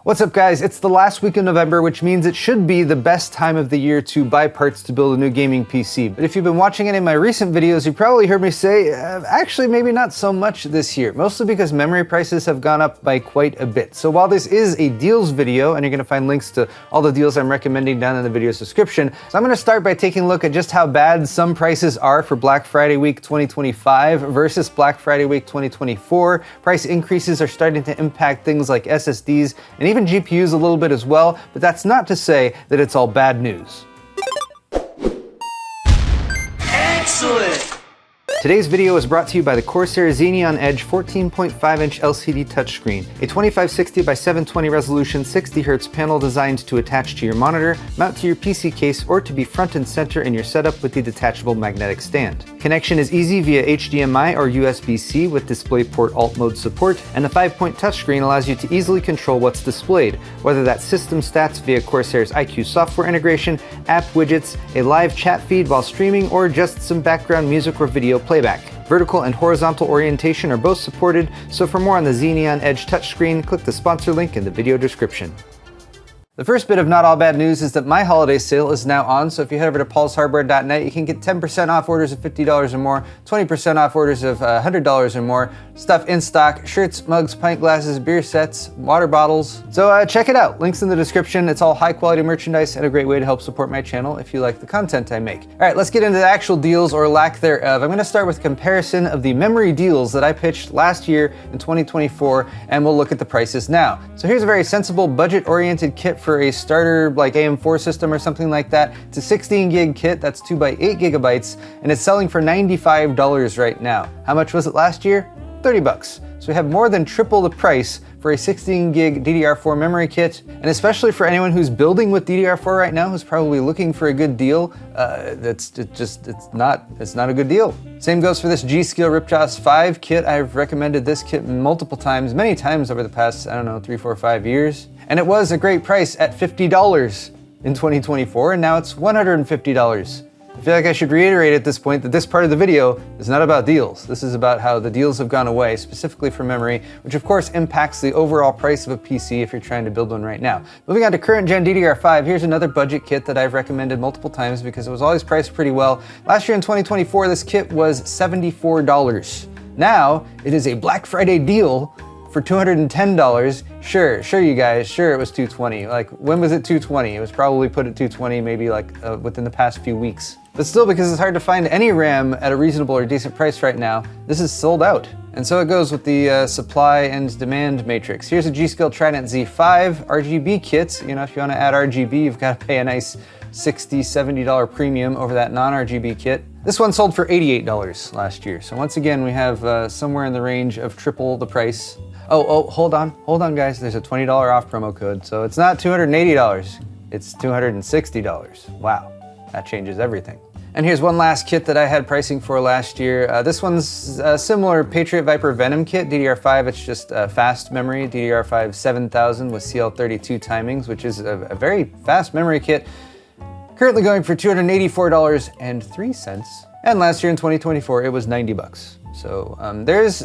What's up guys, it's the last week of November, which means it should be the best time of the year to buy parts to build a new gaming PC. But if you've been watching any of my recent videos, you probably heard me say, actually maybe not so much this year, mostly because memory prices have gone up by quite a bit. So while this is a deals video, and you're gonna find links to all the deals I'm recommending down in the video's description, so I'm gonna start by taking a look at just how bad some prices are for Black Friday week 2025 versus Black Friday week 2024. Price increases are starting to impact things like SSDs and even GPUs a little bit as well, but that's not to say that it's all bad news. Excellent! Today's video is brought to you by the Corsair Xeneon Edge 14.5-inch LCD touchscreen, a 2560 by 720 resolution 60Hz panel designed to attach to your monitor, mount to your PC case, or to be front and center in your setup with the detachable magnetic stand. Connection is easy via HDMI or USB-C with DisplayPort Alt mode support, and the 5-point touchscreen allows you to easily control what's displayed, whether that's system stats via Corsair's iQ software integration, app widgets, a live chat feed while streaming, or just some background music or video playback. Vertical and horizontal orientation are both supported, so for more on the Xeneon Edge touchscreen, click the sponsor link in the video description. The first bit of not all bad news is that my holiday sale is now on, so if you head over to paulshardware.net, you can get 10% off orders of $50 or more, 20% off orders of $100 or more, stuff in stock, shirts, mugs, pint glasses, beer sets, water bottles. So check it out, links in the description. It's all high quality merchandise and a great way to help support my channel if you like the content I make. All right, let's get into the actual deals or lack thereof. I'm gonna start with a comparison of the memory deals that I pitched last year in 2024, and we'll look at the prices now. So here's a very sensible budget-oriented kit for a starter like AM4 system or something like that. It's a 16 gig kit that's 2 by 8 gigabytes, and it's selling for $95 right now. How much was it last year? 30 bucks. So we have more than triple the price for a 16 gig DDR4 memory kit, and especially for anyone who's building with DDR4 right now, who's probably looking for a good deal, it's not a good deal. Same goes for this G.Skill Ripjaws 5 kit. I've recommended this kit multiple times, many times over the past, I don't know, 3, 4, 5 years. And it was a great price at $50 in 2024, and now it's $150. I feel like I should reiterate at this point that this part of the video is not about deals. This is about how the deals have gone away, specifically for memory, which of course impacts the overall price of a PC if you're trying to build one right now. Moving on to current gen DDR5, here's another budget kit that I've recommended multiple times because it was always priced pretty well. Last year in 2024, this kit was $74. Now, it is a Black Friday deal for $210. Sure you guys, sure it was $220. Like, when was it $220? It was probably put at $220 maybe like within the past few weeks. But still, because it's hard to find any RAM at a reasonable or decent price right now, this is sold out. And so it goes with the supply and demand matrix. Here's a G.Skill Trident Z5 RGB kit. You know, if you want to add RGB, you've got to pay a nice $60, $70 premium over that non-RGB kit. This one sold for $88 last year. So once again, we have somewhere in the range of triple the price. Oh, hold on guys, there's a $20 off promo code. So it's not $280, it's $260. Wow, that changes everything. And here's one last kit that I had pricing for last year. This one's a similar Patriot Viper Venom kit, DDR5, it's just fast memory, DDR5 7000 with CL32 timings, which is a very fast memory kit. Currently going for $284.03. And last year in 2024, it was 90 bucks. So there's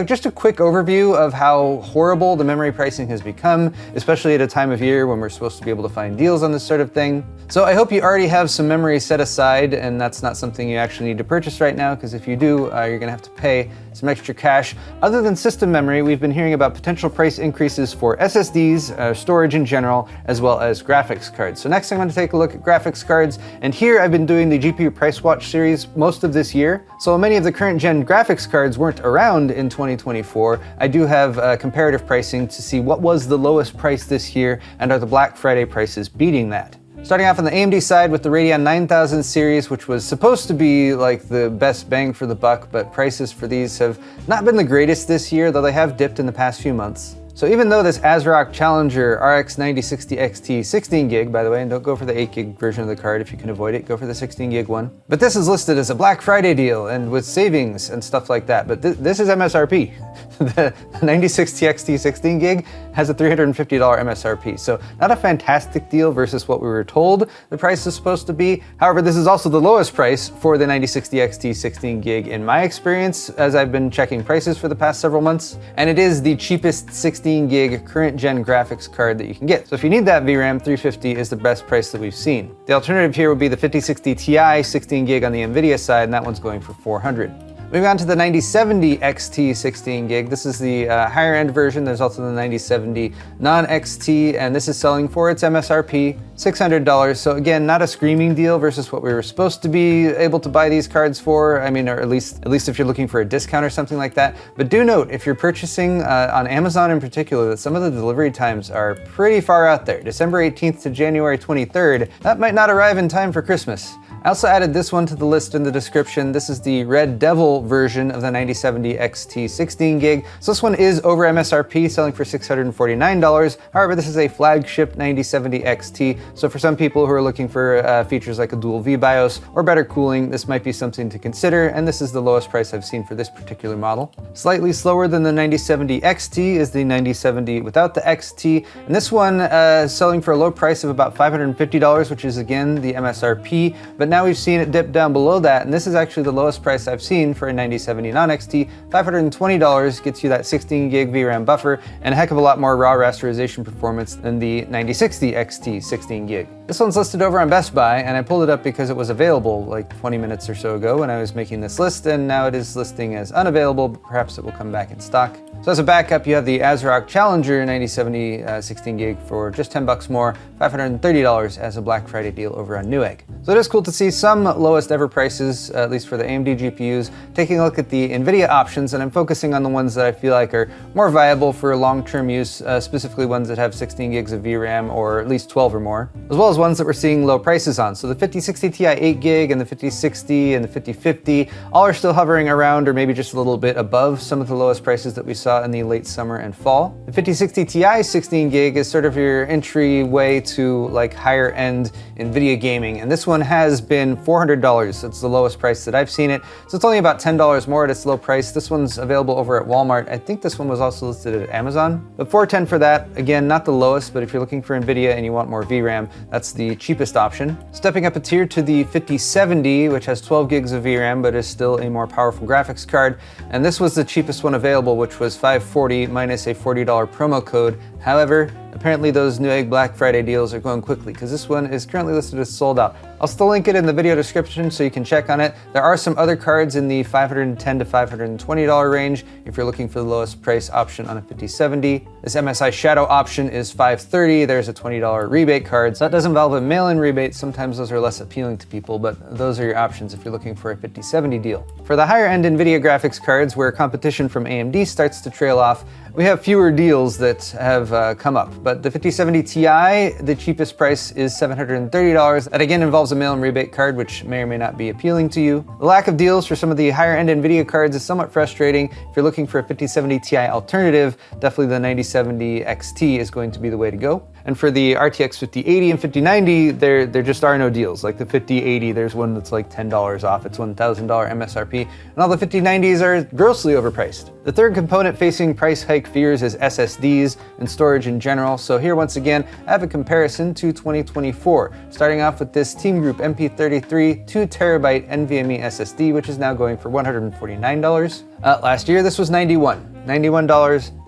just a quick overview of how horrible the memory pricing has become, especially at a time of year when we're supposed to be able to find deals on this sort of thing. So I hope you already have some memory set aside and that's not something you actually need to purchase right now, because if you do, you're gonna have to pay some extra cash. Other than system memory, we've been hearing about potential price increases for SSDs, storage in general, as well as graphics cards. So next I'm going to take a look at graphics cards, and here I've been doing the GPU Price Watch series most of this year. So many of the current gen graphics cards weren't around in 2024. I do have comparative pricing to see what was the lowest price this year, and are the Black Friday prices beating that. Starting off on the AMD side with the Radeon 9000 series, which was supposed to be like the best bang for the buck, but prices for these have not been the greatest this year, though they have dipped in the past few months. So even though this ASRock Challenger RX 9060 XT 16 gig, by the way, and don't go for the 8 gig version of the card if you can avoid it, go for the 16 gig one. But this is listed as a Black Friday deal and with savings and stuff like that, but this is MSRP. The 9060 XT 16 gig has a $350 MSRP, so not a fantastic deal versus what we were told the price is supposed to be. However, this is also the lowest price for the 9060 XT 16 gig in my experience, as I've been checking prices for the past several months, and it is the cheapest 16 gig current gen graphics card that you can get. So if you need that VRAM, 350 is the best price that we've seen. The alternative here would be the 5060 Ti 16 gig on the Nvidia side, and that one's going for $400. Moving on to the 9070 XT 16 gig. This is the higher end version. There's also the 9070 non-XT, and this is selling for its MSRP, $600. So again, not a screaming deal versus what we were supposed to be able to buy these cards for. I mean, or at least if you're looking for a discount or something like that. But do note, if you're purchasing on Amazon in particular, that some of the delivery times are pretty far out there. December 18th to January 23rd. That might not arrive in time for Christmas. I also added this one to the list in the description. This is the Red Devil version of the 9070 XT 16 gig. So this one is over MSRP, selling for $649. However, this is a flagship 9070 XT. So for some people who are looking for features like a dual V-BIOS or better cooling, this might be something to consider. And this is the lowest price I've seen for this particular model. Slightly slower than the 9070 XT is the 9070 without the XT. And this one selling for a low price of about $550, which is again the MSRP. But now we've seen it dip down below that, and this is actually the lowest price I've seen for a 9070 non-XT. $520 gets you that 16 gig VRAM buffer and a heck of a lot more raw rasterization performance than the 9060 XT 16 gig. This one's listed over on Best Buy, and I pulled it up because it was available like 20 minutes or so ago when I was making this list, and now it is listing as unavailable, but perhaps it will come back in stock. So as a backup, you have the ASRock Challenger 9070 16 gig for just $10 more, $530 as a Black Friday deal over on Newegg. So it is cool to see some lowest ever prices, at least for the AMD GPUs. Taking a look at the Nvidia options, and I'm focusing on the ones that I feel like are more viable for long-term use, specifically ones that have 16 gigs of VRAM or at least 12 or more, as well as ones that we're seeing low prices on. So the 5060 Ti 8 gig and the 5060 and the 5050 all are still hovering around or maybe just a little bit above some of the lowest prices that we saw in the late summer and fall. The 5060 Ti 16 gig is sort of your entryway to like higher end Nvidia gaming, and this one has been $400. It's the lowest price that I've seen it. So it's only about $10 more at its low price. This one's available over at Walmart. I think this one was also listed at Amazon. But $410 for that, again, not the lowest, but if you're looking for Nvidia and you want more VRAM, that's the cheapest option. Stepping up a tier to the 5070, which has 12 gigs of VRAM, but is still a more powerful graphics card. And this was the cheapest one available, which was $540 minus a $40 promo code. However, apparently those Newegg Black Friday deals are going quickly because this one is currently listed as sold out. I'll still link it in the video description so you can check on it. There are some other cards in the $510 to $520 range if you're looking for the lowest price option on a 5070. This MSI Shadow option is $530. There's a $20 rebate card. So that does involve a mail-in rebate. Sometimes those are less appealing to people, but those are your options if you're looking for a 5070 deal. For the higher end Nvidia graphics cards where competition from AMD starts to trail off, we have fewer deals that have come up, but the 5070 Ti, the cheapest price is $730. That again involves a mail-in rebate card, which may or may not be appealing to you. The lack of deals for some of the higher end Nvidia cards is somewhat frustrating. If you're looking for a 5070 Ti alternative, definitely the 9070 XT is going to be the way to go. And for the RTX 5080 and 5090, there just are no deals. Like the 5080, there's one that's like $10 off. It's $1,000 MSRP, and all the 5090s are grossly overpriced. The third component facing price hike fears is SSDs and storage in general. So here, once again, I have a comparison to 2024. Starting off with this Team Group MP33 2TB NVMe SSD, which is now going for $149. Last year, this was $91,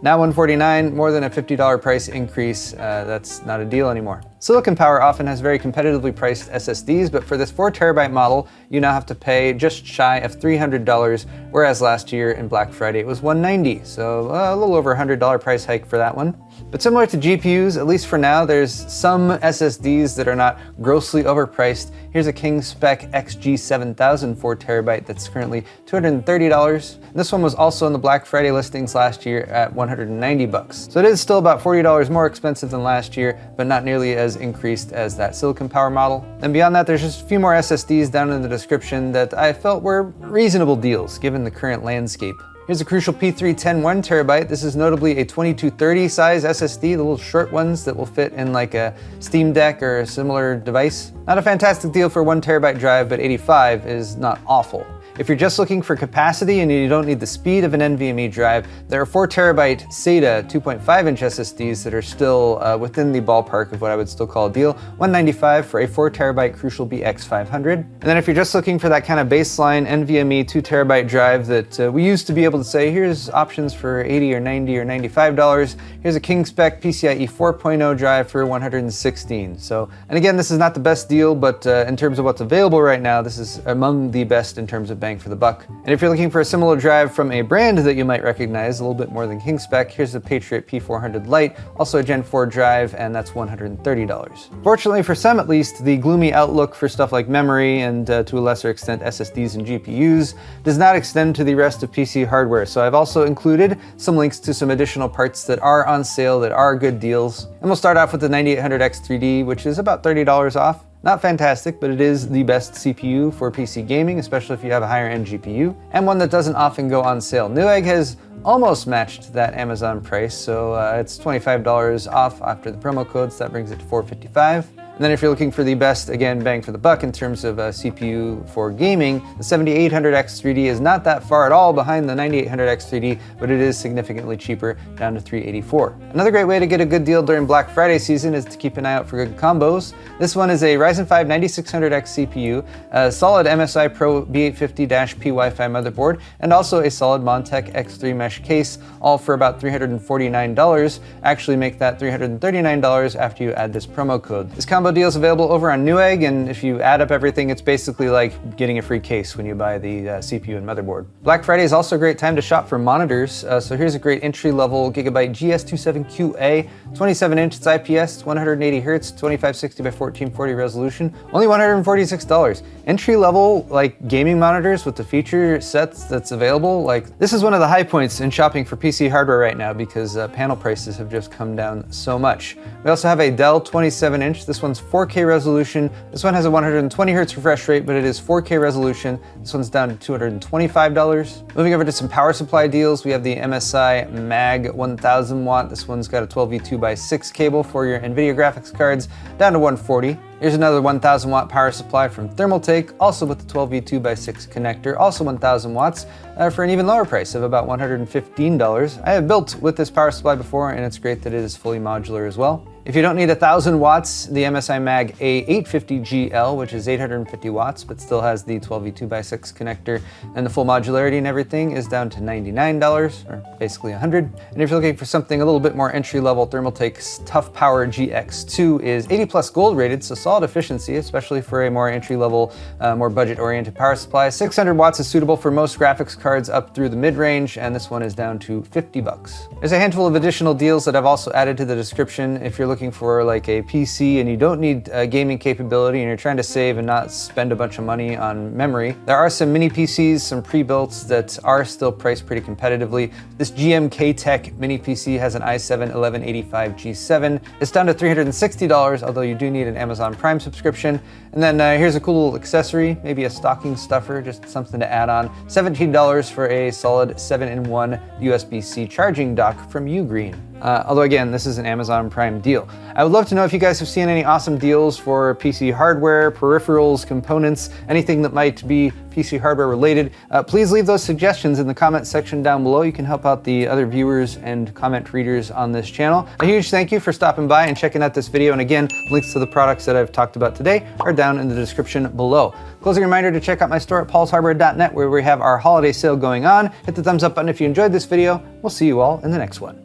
now $149, more than a $50 price increase. That's not a deal anymore. Silicon Power often has very competitively priced SSDs, but for this 4TB model, you now have to pay just shy of $300, whereas last year in Black Friday it was $190, so a little over $100 price hike for that one. But similar to GPUs, at least for now, there's some SSDs that are not grossly overpriced. Here's a King Spec XG7000 4TB that's currently $230. And this one was also in the Black Friday listings last year at $190. So it is still about $40 more expensive than last year, but not nearly as increased as that Silicon Power model. And beyond that, there's just a few more SSDs down in the description that I felt were reasonable deals given the current landscape. Here's a Crucial P310 1TB. This is notably a 2230 size SSD, the little short ones that will fit in like a Steam Deck or a similar device. Not a fantastic deal for a 1TB drive, but 85 is not awful. If you're just looking for capacity and you don't need the speed of an NVMe drive, there are 4TB SATA 2.5-inch SSDs that are still within the ballpark of what I would still call a deal. $195 for a 4TB Crucial BX500. And then if you're just looking for that kind of baseline NVMe 2TB drive that we used to be able to say, here's options for $80 or $90 or $95. Here's a King Spec PCIe 4.0 drive for $116. So, and again, this is not the best deal, but in terms of what's available right now, this is among the best in terms of bang for the buck. And if you're looking for a similar drive from a brand that you might recognize a little bit more than King Spec, here's the Patriot P400 Lite, also a Gen 4 drive, and that's $130. Fortunately for some at least, the gloomy outlook for stuff like memory and to a lesser extent SSDs and GPUs does not extend to the rest of PC hardware. So I've also included some links to some additional parts that are on sale that are good deals. And we'll start off with the 9800X3D, which is about $30 off. Not fantastic, but it is the best CPU for PC gaming, especially if you have a higher end GPU, and one that doesn't often go on sale. Newegg has almost matched that Amazon price, so it's $25 off after the promo code, so that brings it to $455. And then if you're looking for the best, again, bang for the buck in terms of CPU for gaming, the 7800X3D is not that far at all behind the 9800X3D, but it is significantly cheaper, down to $384. Another great way to get a good deal during Black Friday season is to keep an eye out for good combos. This one is a Ryzen 5 9600X CPU, a solid MSI Pro B850-P Wi-Fi motherboard, and also a solid Montech X3 mesh case, all for about $349. Actually make that $339 after you add this promo code. This combo deal is available over on Newegg, and if you add up everything, it's basically like getting a free case when you buy the CPU and motherboard. Black Friday is also a great time to shop for monitors, so here's a great entry-level GIGABYTE GS27QA, 27-inch, it's IPS, 180 Hz, 2560 by 1440 resolution, only $146. Entry-level like gaming monitors with the feature sets that's available, like this is one of the high points in shopping for PC hardware right now because panel prices have just come down so much. We also have a Dell 27-inch, this one's 4K resolution. This one has a 120 Hz refresh rate, but it is 4K resolution. This one's down to $225. Moving over to some power supply deals, we have the MSI Mag 1000 watt. This one's got a 12V2x6 cable for your Nvidia graphics cards, down to $140. Here's another 1000 watt power supply from Thermaltake, also with the 12V2x6 connector, also 1000 watts, for an even lower price of about $115. I have built with this power supply before, and it's great that it is fully modular as well. If you don't need 1000 watts, the MSI Mag A850GL, which is 850 watts, but still has the 12V2x6 connector and the full modularity and everything, is down to $99, or basically $100. And if you're looking for something a little bit more entry-level, Thermaltake's Tough Power GX2 is 80 plus gold rated, so solid efficiency, especially for a more entry-level, more budget-oriented power supply. 600 watts is suitable for most graphics cards up through the mid-range, and this one is down to $50. There's a handful of additional deals that I've also added to the description if you're looking for like a PC and you don't need gaming capability and you're trying to save and not spend a bunch of money on memory. There are some mini PCs, some pre-builts that are still priced pretty competitively. This GMK Tech mini PC has an i7 1185 G7. It's down to $360, although you do need an Amazon Prime subscription. And then here's a cool little accessory, maybe a stocking stuffer, just something to add on. $17 for a solid 7-in-1 USB-C charging dock from Ugreen. Although again, this is an Amazon Prime deal. I would love to know if you guys have seen any awesome deals for PC hardware, peripherals, components, anything that might be PC hardware related. Please leave those suggestions in the comment section down below. You can help out the other viewers and comment readers on this channel. A huge thank you for stopping by and checking out this video. And again, links to the products that I've talked about today are down in the description below. Closing reminder to check out my store at paulshardware.net where we have our holiday sale going on. Hit the thumbs up button if you enjoyed this video. We'll see you all in the next one.